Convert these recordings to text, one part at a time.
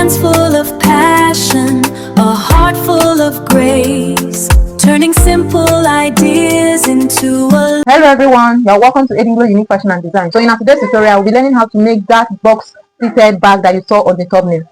hands full of passion, a heart full of grace, turning simple ideas into a... Hello everyone, you're welcome to Edinburgh Unique Fashion and Design. So in our today's tutorial, we'll be learning how to make that box pleated bag that you saw on the thumbnail.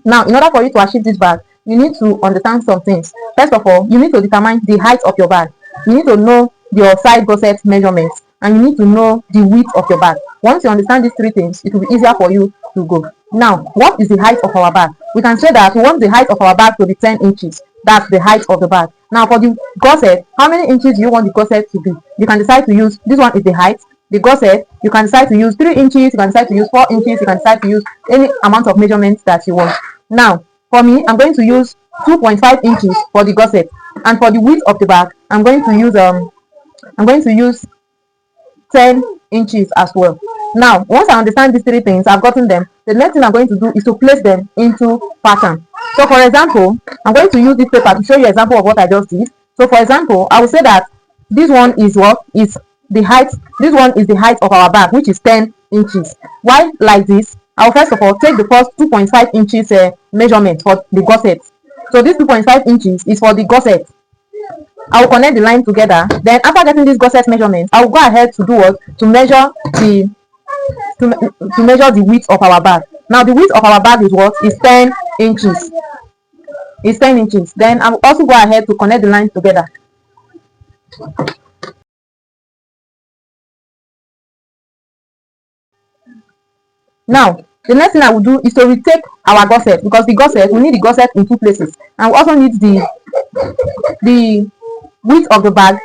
Now, in order for you to achieve this bag, you need to understand some things. First of all, you need to determine the height of your bag. You need to know your side gusset measurements, and you need to know the width of your bag. Once you understand these three things, it will be easier for you to go. Now, what is the height of our bag? We can say that we want the height of our bag to be 10 inches. That's the height of the bag. Now, for the gusset, how many inches do you want the gusset to be? You can decide to use, this one is the height. The gusset, you can decide to use 3 inches, you can decide to use 4 inches, you can decide to use any amount of measurements that you want. Now, for me, I'm going to use 2.5 inches for the gusset, and for the width of the bag, I'm going to use 10 inches as well. Now, once I understand these three things, I've gotten them. The next thing I'm going to do is to place them into pattern. So, for example, I'm going to use this paper to show you an example of what I just did. So, for example, I will say that this one is what is the height. This one is the height of our bag, which is 10 inches. Why like this? I'll first of all take the first 2.5 inches measurement for the gusset. So this 2.5 inches is for the gusset. I will connect the line together. Then after getting this gusset measurement, I will go ahead to do what? To measure the width of our bag. Now the width of our bag is what? Is 10 inches. It's 10 inches. Then I will also go ahead to connect the lines together. Now, the next thing I will do is to retake our gusset, because the gusset, we need the gusset in two places, and we also need the width of the bag,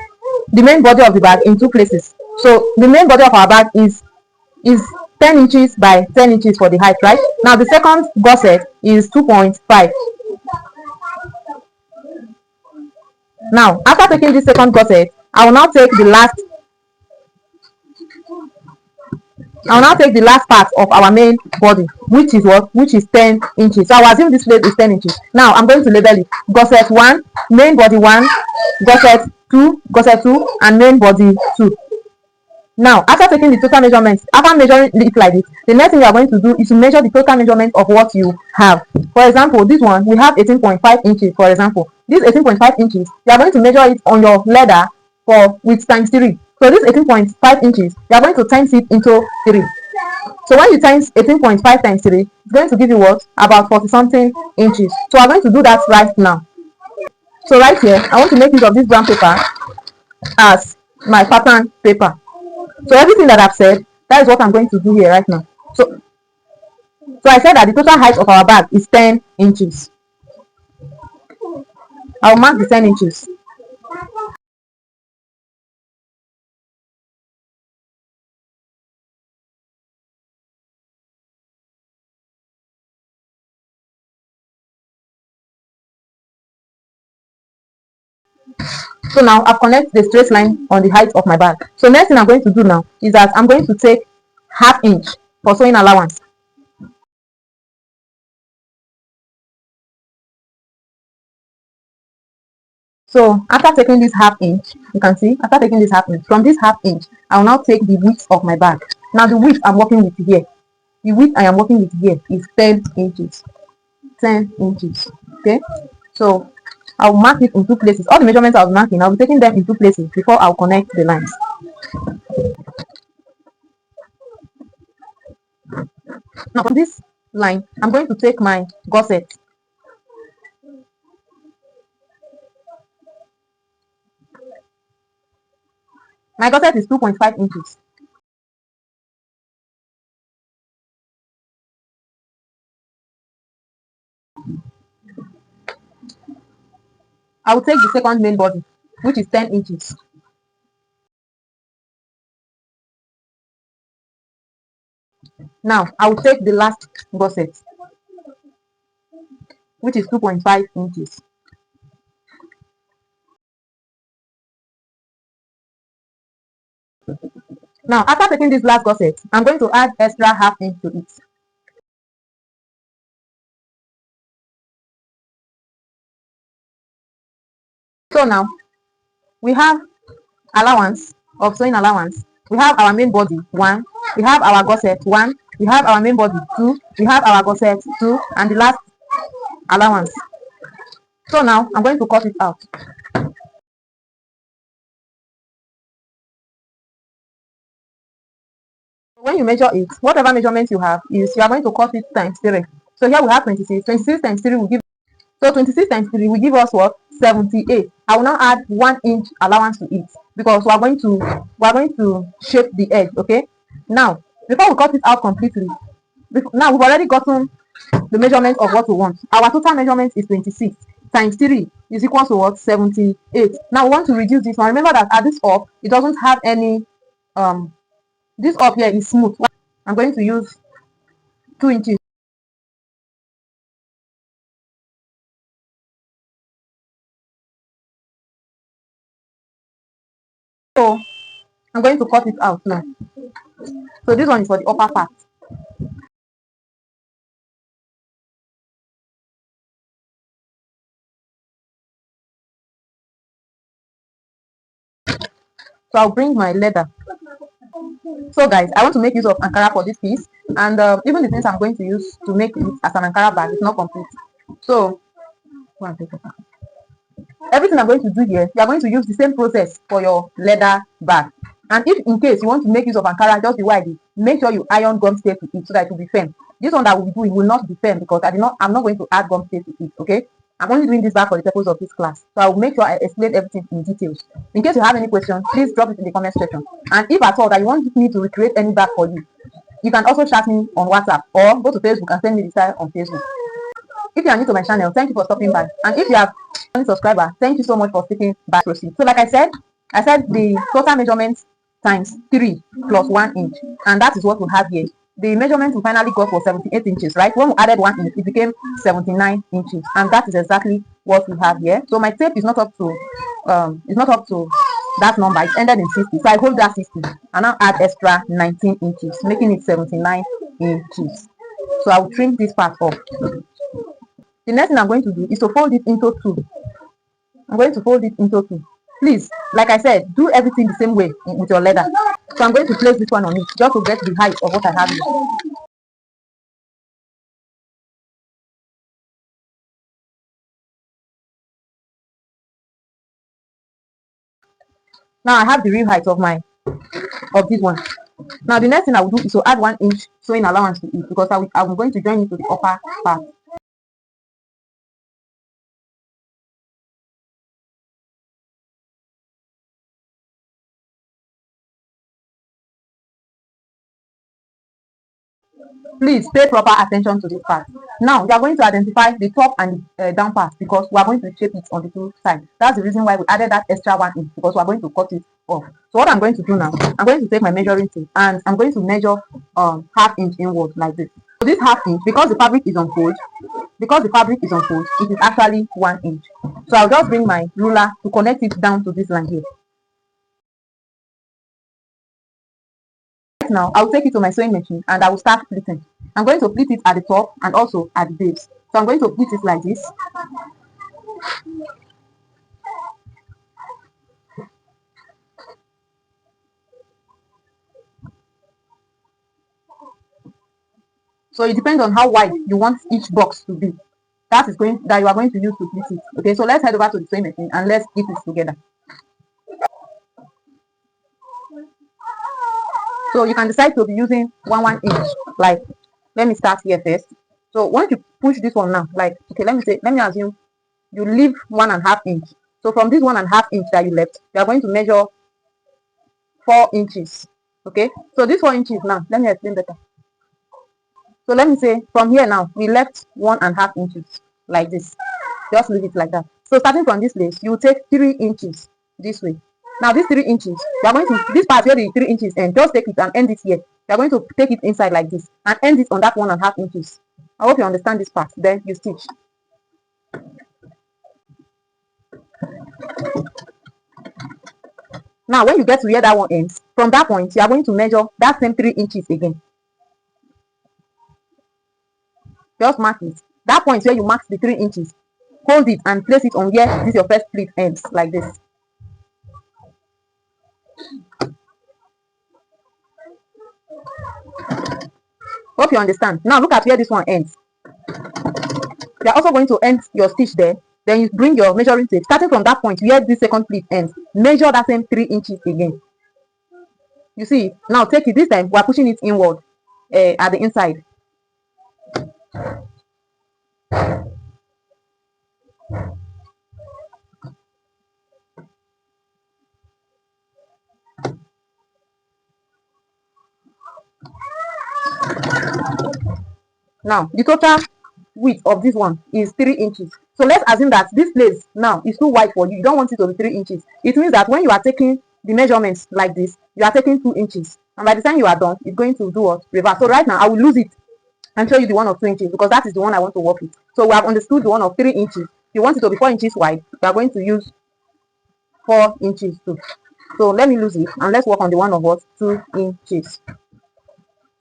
the main body of the bag, in two places. So the main body of our bag is 10 inches by 10 inches for the height, right? Now the second gusset is 2.5. Now, after taking this second gusset, I will now take the last part of our main body, which is what? Which is 10 inches. So I will assume this place is 10 inches. Now I'm going to label it gusset 1, main body 1, gusset 2, and main body 2. Now, after taking the total measurements, after measuring it like this, the next thing you are going to do is to measure the total measurement of what you have. For example, this one, we have 18.5 inches, for example. This 18.5 inches, you are going to measure it on your leather with times 3. So this 18.5 inches, you are going to times it into 3. So when you times 18.5 times 3, it's going to give you what? About 40 something inches. So I'm going to do that right now. So right here, I want to make use of this brown paper as my pattern paper. So everything that I've said, that is what I'm going to do here right now. So I said that the total height of our bag is 10 inches. I'll mark the 10 inches. So now I've connected the straight line on the height of my bag. So next thing I'm going to do now is that I'm going to take ½ inch for sewing allowance. So after taking this ½ inch, you can see, after taking this ½ inch, from this ½ inch, I will now take the width of my bag. Now the width I'm working with here, the width I am working with here is 10 inches. 10 inches. Okay, so I'll mark it in two places. All the measurements I'll be marking, I'll be taking them in two places before I'll connect the lines. Now from this line, I'm going to take my gusset. My gusset is 2.5 inches. I will take the second main body, which is 10 inches. Now, I will take the last gusset, which is 2.5 inches. Now, after taking this last gusset, I'm going to add extra ½ inch to it. So now, we have allowance of sewing allowance. We have our main body 1, we have our gusset 1, we have our main body 2, we have our gusset 2, and the last allowance. So now I'm going to cut it out. When you measure it, whatever measurements you have is you are going to cut it times 3. So here we have 26. 26 times 3 will give, so 26 times 3 will give us what? 78. I will now add 1 inch allowance to it because we are going to shape the edge. Okay. Now before we cut it out completely, now we've already gotten the measurement of what we want. Our total measurement is 26 times 3 is equal to what? 78. Now we want to reduce this one. Remember that at this up, it doesn't have any this up here is smooth. I'm going to use 2 inches. So I'm going to cut it out now. So this one is for the upper part. So I'll bring my leather. So guys, I want to make use of Ankara for this piece, and even the things I'm going to use to make it as an Ankara bag is not complete. So everything I'm going to do here, you are going to use the same process for your leather bag. And if in case you want to make use of Ankara, just be wide. Make sure you iron gum tape to it so that it will be firm. This one that we'll be doing will not be firm because I'm not going to add gum tape to it. Okay. I'm only doing this bag for the purpose of this class. So I will make sure I explain everything in details. In case you have any questions, please drop it in the comment section. And if at all that you want me to recreate any bag for you, you can also chat me on WhatsApp or go to Facebook and send me the style on Facebook. If you are new to my channel, thank you for stopping by. And if you have a subscriber, thank you so much for sticking by. Proceed. So like I said the total measurements times 3 plus 1 inch, and that is what we have here. The measurement we finally got was 78 inches, right? When we added 1 inch, it became 79 inches, and that is exactly what we have here. So my tape is not up to that number. It ended in 60, so I hold that 60 and now add extra 19 inches, making it 79 inches. So I will trim this part off. The next thing I'm going to do is to fold it into 2. I'm going to fold it into 2. Please, like I said, do everything the same way with your leather. So I'm going to place this one on it just to get the height of what I have here. Now I have the real height of this one. Now the next thing I will do is to add 1 inch sewing allowance to it because I'm going to join it to the upper part. Please pay proper attention to this part. Now we are going to identify the top and the down part because we are going to shape it on the 2 sides. That's the reason why we added that extra 1 inch because we are going to cut it off. So what I'm going to do now, I'm going to take my measuring tape and I'm going to measure half inch inward like this. So this half inch, because the fabric is unfolded, it is actually 1 inch. So I'll just bring my ruler to connect it down to this line here. Now I'll take it to my sewing machine and I will start pleating. I'm going to pleat it at the top and also at the base. So I'm going to pleat it like this. So it depends on how wide you want each box to be. That you are going to use to pleat it. Okay, so let's head over to the sewing machine and let's pleat it together. So you can decide to be using 1 inch. Like, let me start here first. So once you push this one now, like, okay, let me assume you leave 1.5 inch. So from this 1.5 inch that you left, you are going to measure 4 inches. Okay, so this 4 inches now, let me explain better. So let me say from here now, we left 1.5 inches like this. Just leave it like that. So starting from this place, you take 3 inches this way. Now these 3 inches, you are going to this part where the 3 inches and just take it and end it here. You are going to take it inside like this and end it on that 1.5 inches. I hope you understand this part. Then you stitch. Now when you get to where that one ends, from that point you are going to measure that same 3 inches again. Just mark it. That point where you mark the 3 inches, hold it and place it on where this your first pleat ends like this. Hope you understand. Now look at where this one ends. You are also going to end your stitch there. Then you bring your measuring tape, starting from that point where this second pleat ends. Measure that same 3 inches again. You see, now take it. This time we are pushing it inward at the inside. Now the total width of this one is 3 inches. So let's assume that this place now is too wide for you. You don't want it to be 3 inches. It means that when you are taking the measurements like this, you are taking 2 inches. And by the time you are done, it's going to do what? Reverse. So right now, I will lose it and show you the one of 2 inches because that is the one I want to work with. So we have understood the one of 3 inches. If you want it to be 4 inches wide, we are going to use 4 inches too. So let me lose it and let's work on the one of what? 2 inches.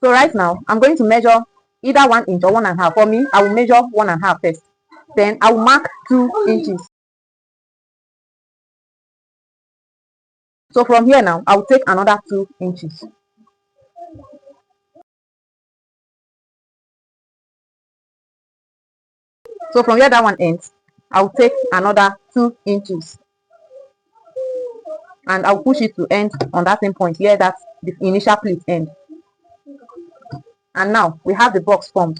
So right now, I'm going to measure either 1 inch or 1.5. For me, I will measure 1.5 first. Then I will mark 2 inches. So from here now, I will take another 2 inches. So from where that one ends, I will take another 2 inches. And I'll push it to end on that same point here, that's the initial pleat end. And now we have the box formed.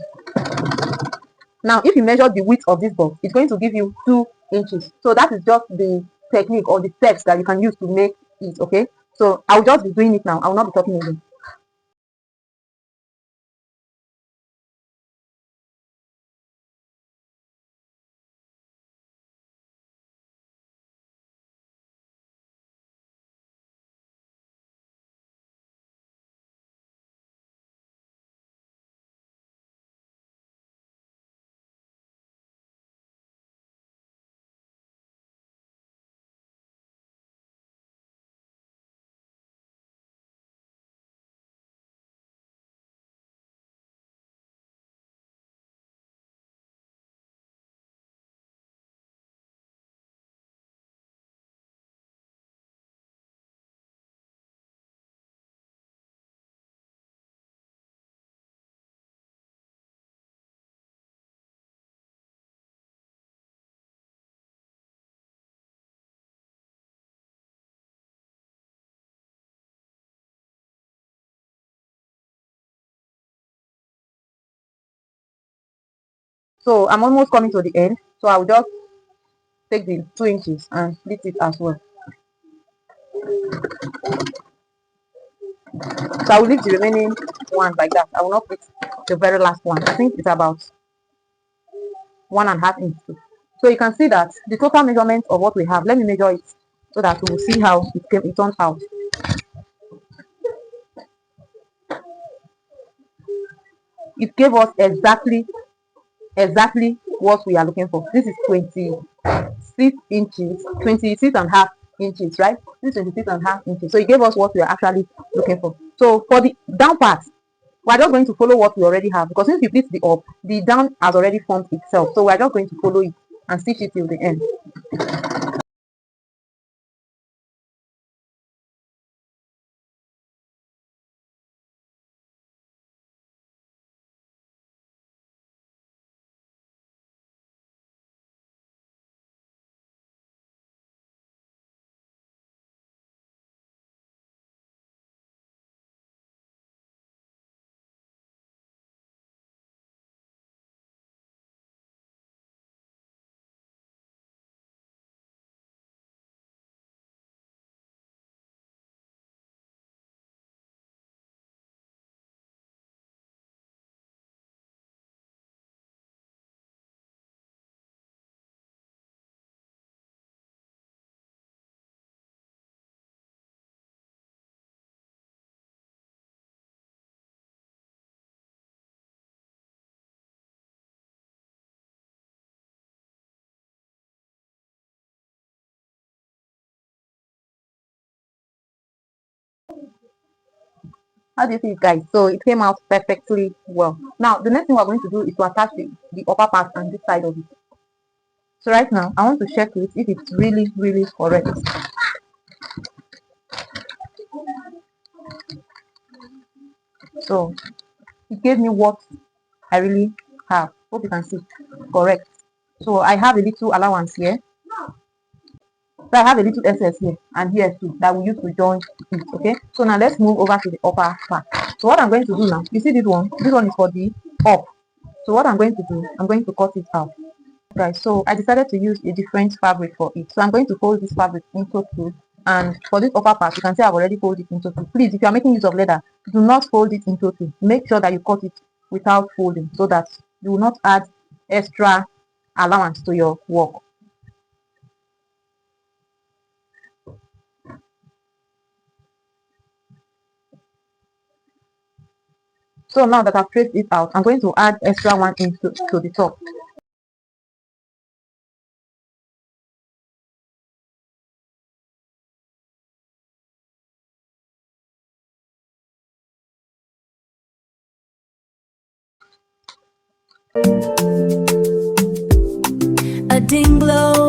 Now if you measure the width of this box, it's going to give you 2 inches. So that is just the technique or the steps that you can use to make it. Okay, so I'll just be doing it now. I will not be talking again. So I'm almost coming to the end. So I'll just take the 2 inches and split it as well. So I will leave the remaining one like that. I will not put the very last one. I think it's about 1.5 inches. So you can see that the total measurement of what we have. Let me measure it so that we will see how it turns out. It gave us exactly what we are looking for. This is 26 inches, 26.5 inches, right? This is 26.5 inches. So it gave us what we are actually looking for. So for the down part, we're just going to follow what we already have because since you pleat the up, the down has already formed itself. So we're just going to follow it and stitch it till the end. How do you see it, guys? So it came out perfectly well. Now the next thing we're going to do is to attach the upper part and this side of it. So right now I want to check it if it's really correct. So it gave me what I really have. Hope you can see. Correct. So I have a little allowance here. So I have a little excess here and here too that we use to join it. Okay. So now let's move over to the upper part. So what I'm going to do now, you see this one? This one is for the up. So what I'm going to do, I'm going to cut it out. Right, so I decided to use a different fabric for it. So I'm going to fold this fabric into two, and for this upper part you can see I've already folded it into two. Please, if you are making use of leather, do not fold it into two. Make sure that you cut it without folding so that you will not add extra allowance to your work. So now that I've traced it out, I'm going to add extra 1 inch to the top. A dim glow